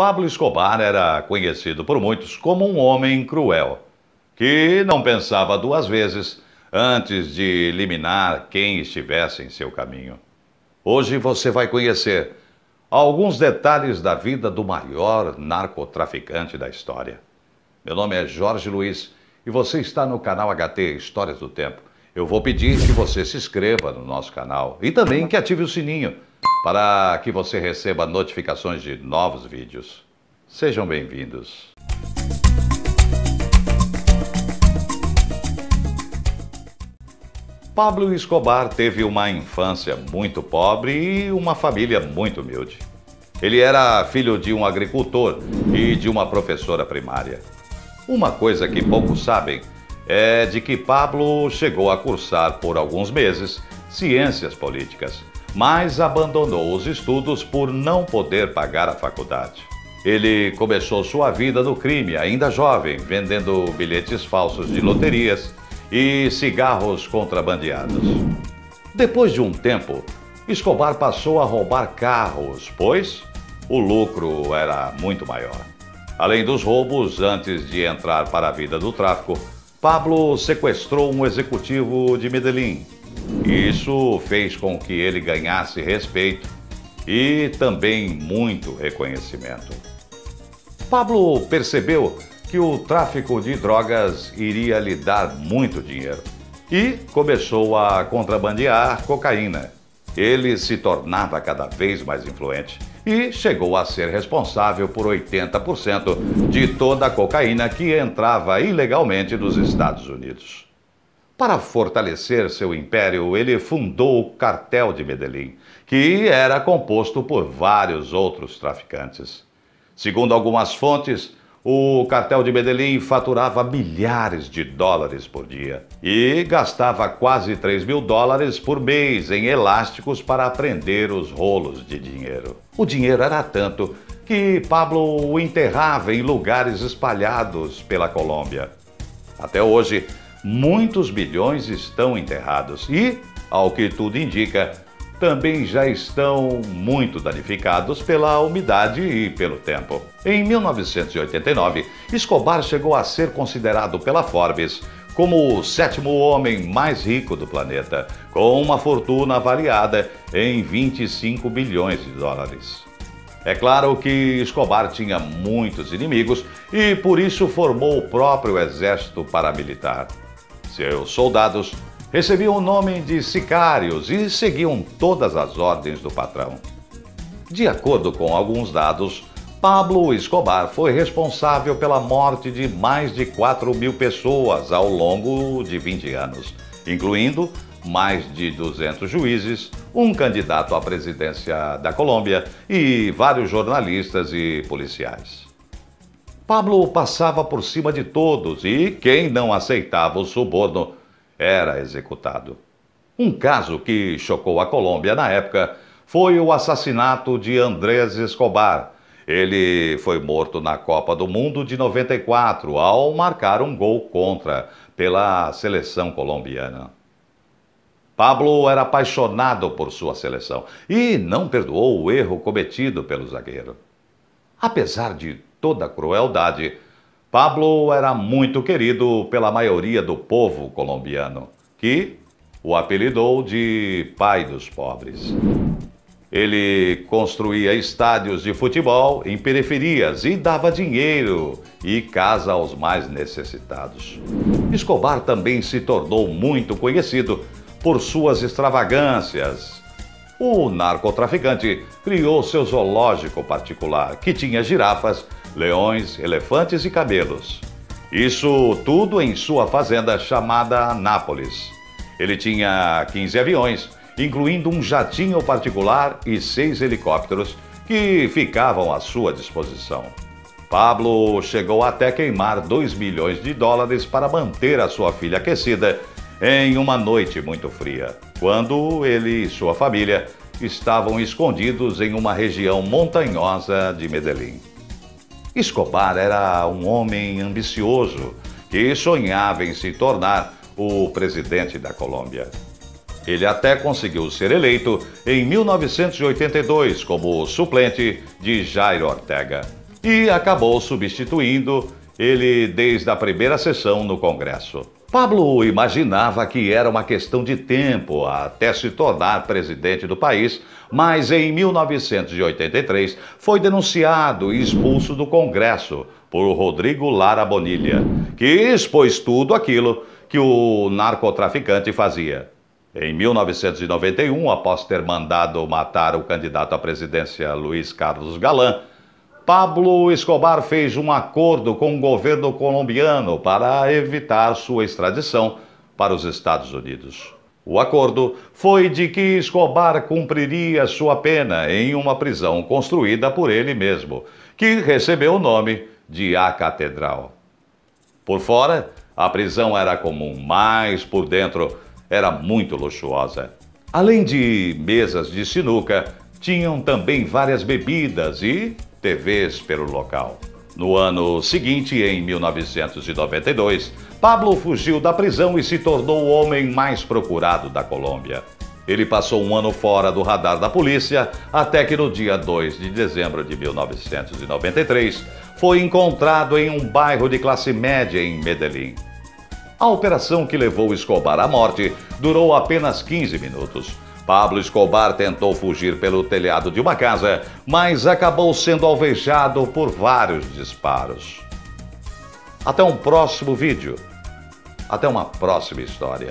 Pablo Escobar era conhecido por muitos como um homem cruel, que não pensava duas vezes antes de eliminar quem estivesse em seu caminho. Hoje você vai conhecer alguns detalhes da vida do maior narcotraficante da história. Meu nome é Jorge Luiz e você está no canal HT Histórias do Tempo. Eu vou pedir que você se inscreva no nosso canal e também que ative o sininho para que você receba notificações de novos vídeos. Sejam bem-vindos. Pablo Escobar teve uma infância muito pobre e uma família muito humilde. Ele era filho de um agricultor e de uma professora primária. Uma coisa que poucos sabem é de que Pablo chegou a cursar por alguns meses ciências políticas, mas abandonou os estudos por não poder pagar a faculdade. Ele começou sua vida no crime ainda jovem, vendendo bilhetes falsos de loterias e cigarros contrabandeados. Depois de um tempo, Escobar passou a roubar carros, pois o lucro era muito maior. Além dos roubos, antes de entrar para a vida do tráfico, Pablo sequestrou um executivo de Medellín. Isso fez com que ele ganhasse respeito e também muito reconhecimento. Pablo percebeu que o tráfico de drogas iria lhe dar muito dinheiro e começou a contrabandear cocaína. Ele se tornava cada vez mais influente e chegou a ser responsável por 80% de toda a cocaína que entrava ilegalmente dos Estados Unidos. Para fortalecer seu império, ele fundou o Cartel de Medellín, que era composto por vários outros traficantes. Segundo algumas fontes, o Cartel de Medellín faturava milhares de dólares por dia e gastava quase 3 mil dólares por mês em elásticos para prender os rolos de dinheiro. O dinheiro era tanto que Pablo o enterrava em lugares espalhados pela Colômbia. Até hoje, muitos bilhões estão enterrados e, ao que tudo indica, também já estão muito danificados pela umidade e pelo tempo. Em 1989, Escobar chegou a ser considerado pela Forbes como o 7º homem mais rico do planeta, com uma fortuna avaliada em 25 bilhões de dólares. É claro que Escobar tinha muitos inimigos e por isso formou o próprio exército paramilitar. Seus soldados recebiam o nome de sicários e seguiam todas as ordens do patrão. De acordo com alguns dados, Pablo Escobar foi responsável pela morte de mais de 4 mil pessoas ao longo de 20 anos, incluindo mais de 200 juízes, um candidato à presidência da Colômbia e vários jornalistas e policiais. Pablo passava por cima de todos e quem não aceitava o suborno era executado. Um caso que chocou a Colômbia na época foi o assassinato de Andrés Escobar. Ele foi morto na Copa do Mundo de 94 ao marcar um gol contra pela seleção colombiana. Pablo era apaixonado por sua seleção e não perdoou o erro cometido pelo zagueiro. Apesar de toda a crueldade, Pablo era muito querido pela maioria do povo colombiano, que o apelidou de Pai dos Pobres. Ele construía estádios de futebol em periferias e dava dinheiro e casa aos mais necessitados. Escobar também se tornou muito conhecido por suas extravagâncias. O narcotraficante criou seu zoológico particular, que tinha girafas, leões, elefantes e camelos. Isso tudo em sua fazenda chamada Anápolis. Ele tinha 15 aviões, incluindo um jatinho particular e 6 helicópteros que ficavam à sua disposição. Pablo chegou até queimar 2 milhões de dólares para manter a sua filha aquecida em uma noite muito fria, quando ele e sua família estavam escondidos em uma região montanhosa de Medellín. Escobar era um homem ambicioso que sonhava em se tornar o presidente da Colômbia. Ele até conseguiu ser eleito em 1982 como suplente de Jair Ortega, e acabou substituindo ele desde a primeira sessão no Congresso. Pablo imaginava que era uma questão de tempo até se tornar presidente do país, mas em 1983 foi denunciado e expulso do Congresso por Rodrigo Lara Bonilha, que expôs tudo aquilo que o narcotraficante fazia. Em 1991, após ter mandado matar o candidato à presidência Luiz Carlos Galán, Pablo Escobar fez um acordo com o governo colombiano para evitar sua extradição para os Estados Unidos. O acordo foi de que Escobar cumpriria sua pena em uma prisão construída por ele mesmo, que recebeu o nome de A Catedral. Por fora, a prisão era comum, mas por dentro era muito luxuosa. Além de mesas de sinuca, tinham também várias bebidas e TVs pelo local. No ano seguinte, em 1992, Pablo fugiu da prisão e se tornou o homem mais procurado da Colômbia. Ele passou um ano fora do radar da polícia, até que no dia 2 de dezembro de 1993, foi encontrado em um bairro de classe média em Medellín. A operação que levou Escobar à morte durou apenas 15 minutos. Pablo Escobar tentou fugir pelo telhado de uma casa, mas acabou sendo alvejado por vários disparos. Até um próximo vídeo. Até uma próxima história.